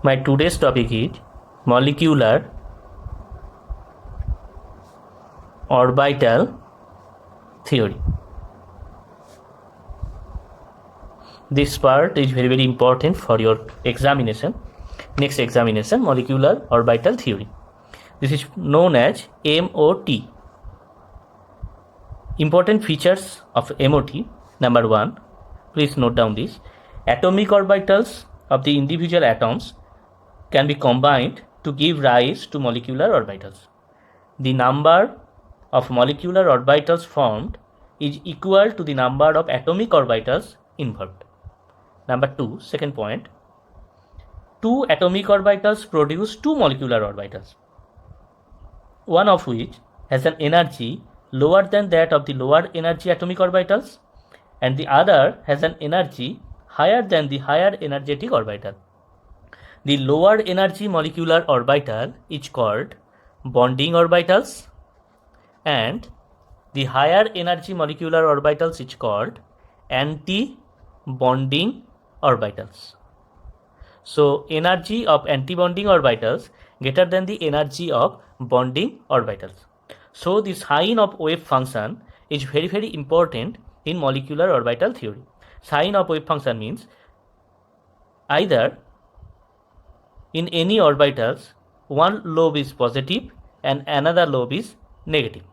My today's topic is molecular orbital theory. This part is very important for your examination. Next examination, molecular orbital theory. This is known as MOT. Important features of MOT. Number 1, please note down this. Atomic orbitals of the individual atoms can be combined to give rise to molecular orbitals. The number of molecular orbitals formed is equal to the number of atomic orbitals involved. Number 2, second point. Two atomic orbitals produce two molecular orbitals, one of which has an energy lower than that of the lower energy atomic orbitals, and the other has an energy higher than the higher energetic orbital. The lower energy molecular orbital is called bonding orbitals, and the higher energy molecular orbitals is called anti-bonding orbitals. So energy of anti-bonding orbitals greater than the energy of bonding orbitals. So the sign of wave function is very important in molecular orbital theory. Sign of wave function means either in any orbitals one lobe is positive and another lobe is negative.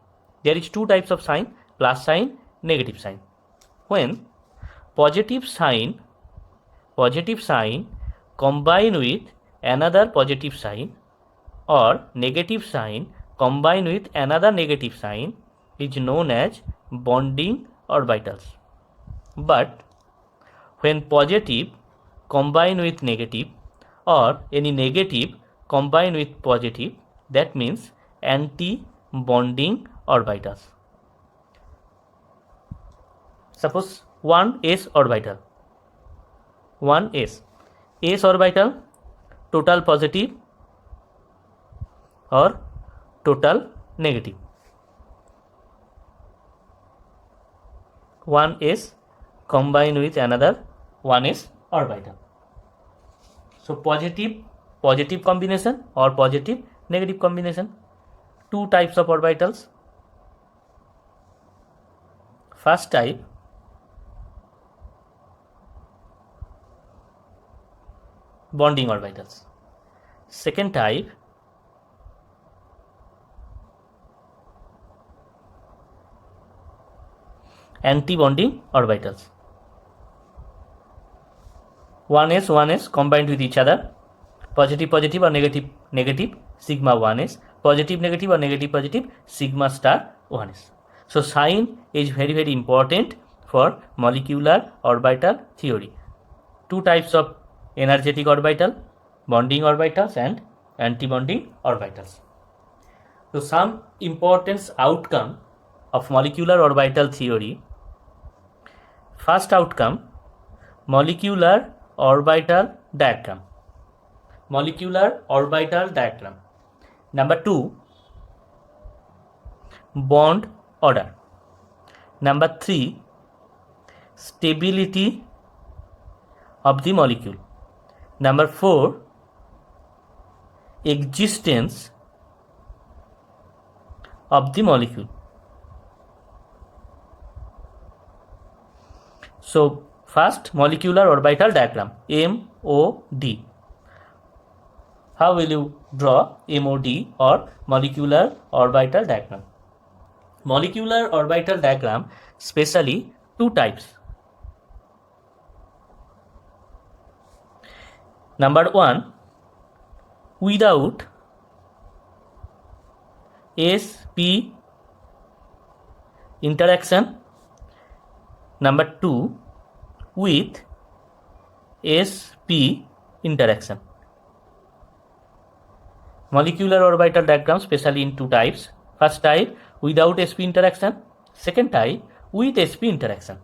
There is two types of sign, plus sign, negative sign. When positive sign combine with another positive sign or negative sign combine with another negative sign is known as bonding orbitals. But when positive combine with negative or any negative combine with positive, that means anti-bonding orbitals. Suppose 1s orbital, 1s orbital, total positive or total negative. 1s combine with another 1s orbital. So positive combination or positive negative combination. Two types of orbitals. First type, bonding orbitals. Second type, anti-bonding orbitals. 1s combined with each other, positive or negative sigma 1s, positive or negative sigma star 1s. So sign is very important for molecular orbital theory. Two types of energetic orbital, bonding orbitals and anti-bonding orbitals. So some important outcome of molecular orbital theory. First outcome, molecular orbital diagram. Number 2, bond order. Number 3, stability of the molecule. Number 4, existence of the molecule. So first, molecular orbital diagram, MOD. How will you draw MOD or molecular orbital diagram? Molecular orbital diagram, specially two types. Number 1, without sp interaction. Number 2, with sp interaction. Molecular orbital diagram specially in two types. First type, without sp interaction. Second type, with sp interaction.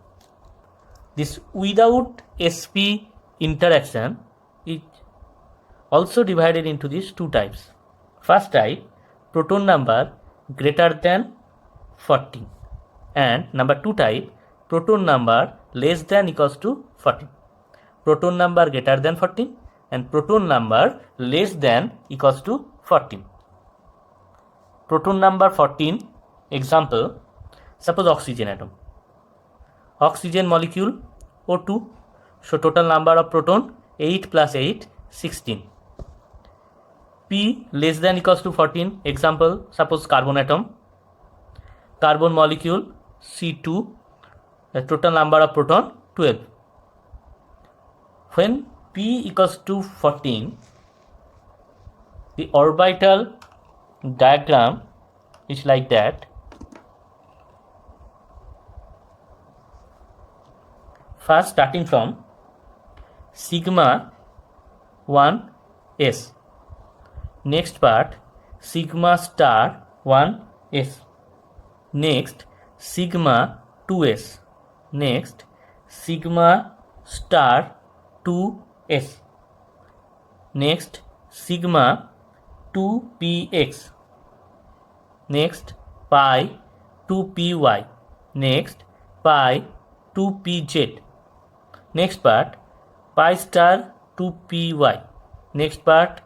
This without sp interaction is also divided into these two types. First type, proton number greater than 14, and number 2 type, proton number less than equals to 14. Proton number greater than 14, and proton number less than equals to 14. Proton number 14, example, suppose oxygen atom. Oxygen molecule O2, so total number of proton 8 plus 8, 16. P less than equals to 14, example, suppose carbon atom. Carbon molecule C2, the total number of proton 12. When P equals to 14, the orbital diagram is like that. First, starting from sigma 1s. Next part, sigma star 1s. Next, sigma 2s. Next, sigma star 2s. Next, sigma 2px. Next, pi 2py. Next, pi 2pz. Next part, pi star 2py. Next part,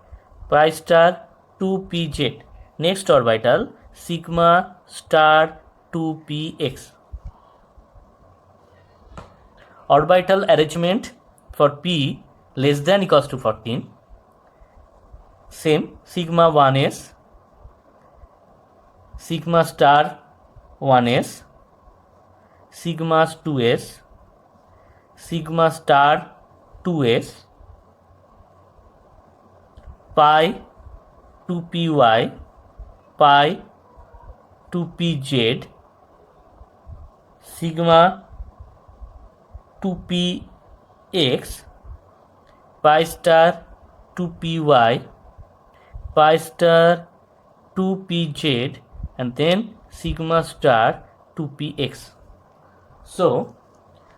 pi star 2pz. Next orbital, sigma star 2px. Orbital arrangement for p less than equals to 14. Same, sigma 1s, sigma star 1s, sigma 2s, sigma star 2s, pi 2py, pi 2pz, sigma 2px, pi star 2py, pi star 2pz, and then sigma star 2px. So,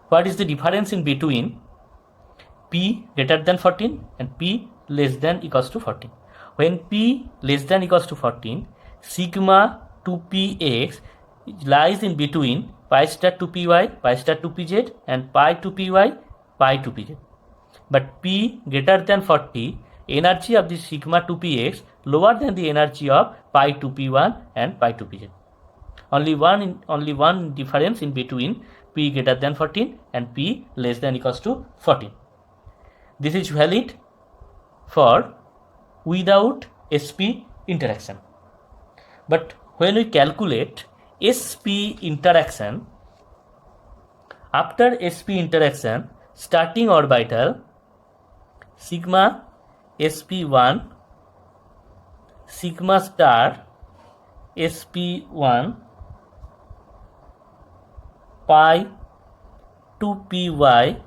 what is the difference in between p greater than 14 and p less than equals to 14? When p less than equals to 14, sigma 2px lies in between pi star 2py, pi star 2pz, and pi 2py, pi 2pz. But p greater than 40, energy of the sigma 2px lower than the energy of pi 2p1 and pi 2pz. Only one difference in between p greater than 14 and p less than equals to 14. This is valid for without sp interaction. But when we calculate sp interaction, after sp interaction, starting orbital sigma sp1, sigma star sp1, pi 2py,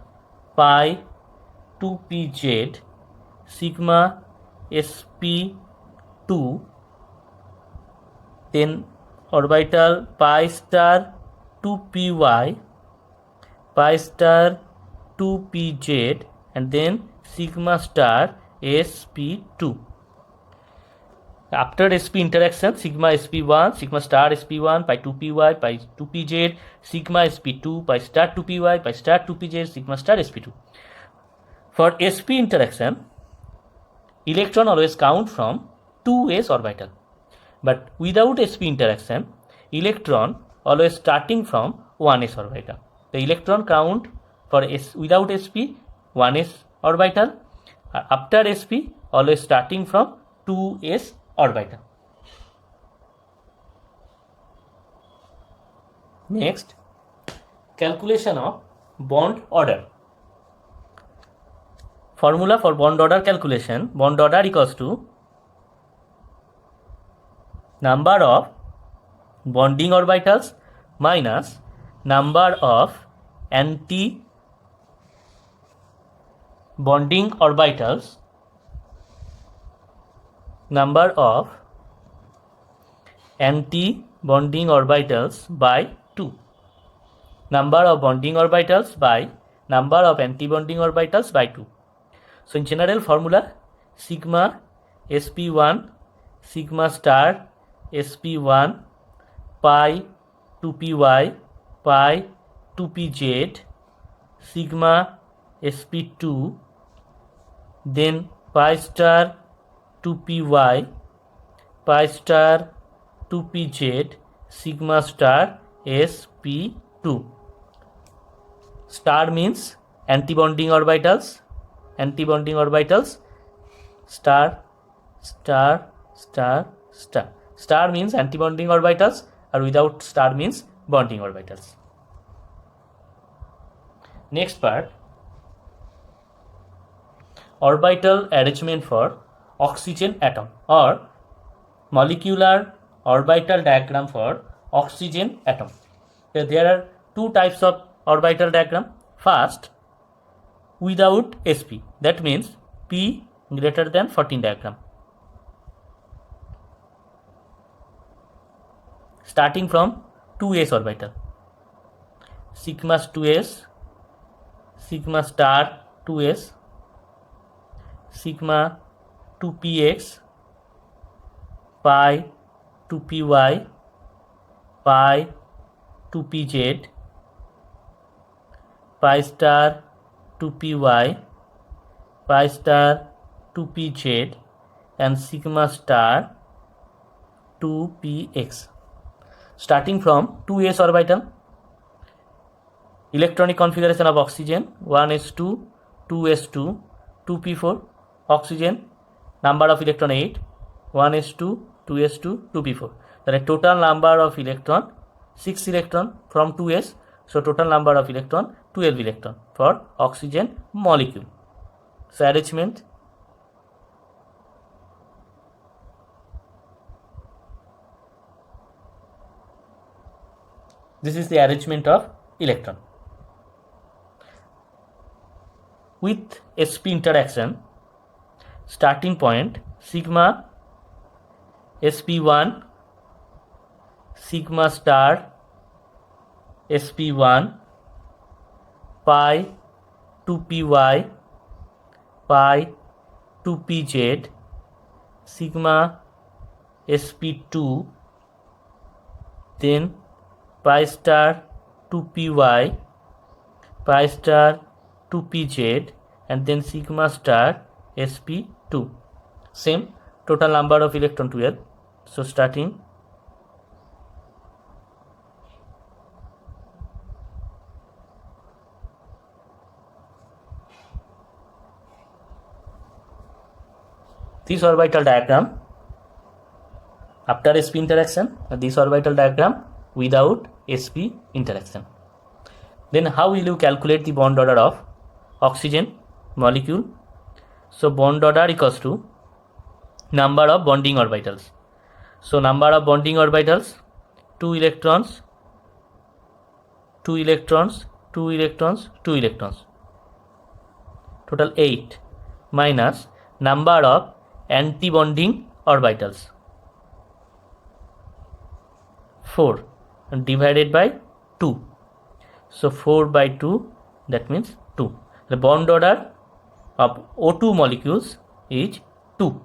pi 2pz, sigma sp2, then orbital pi star 2py, pi star 2pz, and then sigma star sp2. After sp interaction, sigma sp1, sigma star sp1, pi 2py, pi 2pz, sigma sp2, pi star 2py, pi star 2pz, sigma star sp2. For sp interaction, electron always count from 2s orbital. But without sp interaction, electron always starting from 1s orbital. The electron count for without sp 1s orbital, after sp always starting from 2s orbital. Next, calculation of bond order. Formula for bond order calculation: bond order equals to number of bonding orbitals minus number of anti-bonding orbitals, number of anti-bonding orbitals by 2, number of bonding orbitals by number of anti-bonding orbitals by 2. So in general formula, sigma sp1, sigma star sp1, pi 2py, pi 2pz, sigma sp2, then pi star 2py, pi star 2pz, sigma star sp2. Star means antibonding orbitals, star star star star. Star means antibonding orbitals, or without star means bonding orbitals. Next part, orbital arrangement for oxygen atom or molecular orbital diagram for oxygen atom. There are two types of orbital diagram. First, without sp, that means p greater than 14 diagram. Starting from 2s orbital, sigma 2s, sigma star 2s, sigma 2px, pi 2py, pi 2pz, pi star 2py, pi star 2pz, and sigma star 2px. Starting from 2s orbital, electronic configuration of oxygen 1s2, 2s2, 2p4. Oxygen, number of electron 8, 1s2, 2s2, 2p4. The total number of electron 6 electron from 2s, so total number of electron 12 electron for oxygen molecule. So arrangement, this is the arrangement of electron. With sp interaction, starting point sigma sp1, sigma star sp1, pi 2py, pi 2pz, sigma sp2, then pi star 2py, pi star 2pz, and then sigma star sp2. Same, total number of electron 12. So starting this orbital diagram after sp interaction, this orbital diagram without sp interaction. Then how will you calculate the bond order of oxygen molecule? So bond order equals to number of bonding orbitals. So number of bonding orbitals, 2 electrons, 2 electrons, 2 electrons, 2 electrons, total 8, minus number of anti-bonding orbitals, 4, divided by 2. So 4 by 2, that means 2. The bond order of O2 molecules is 2.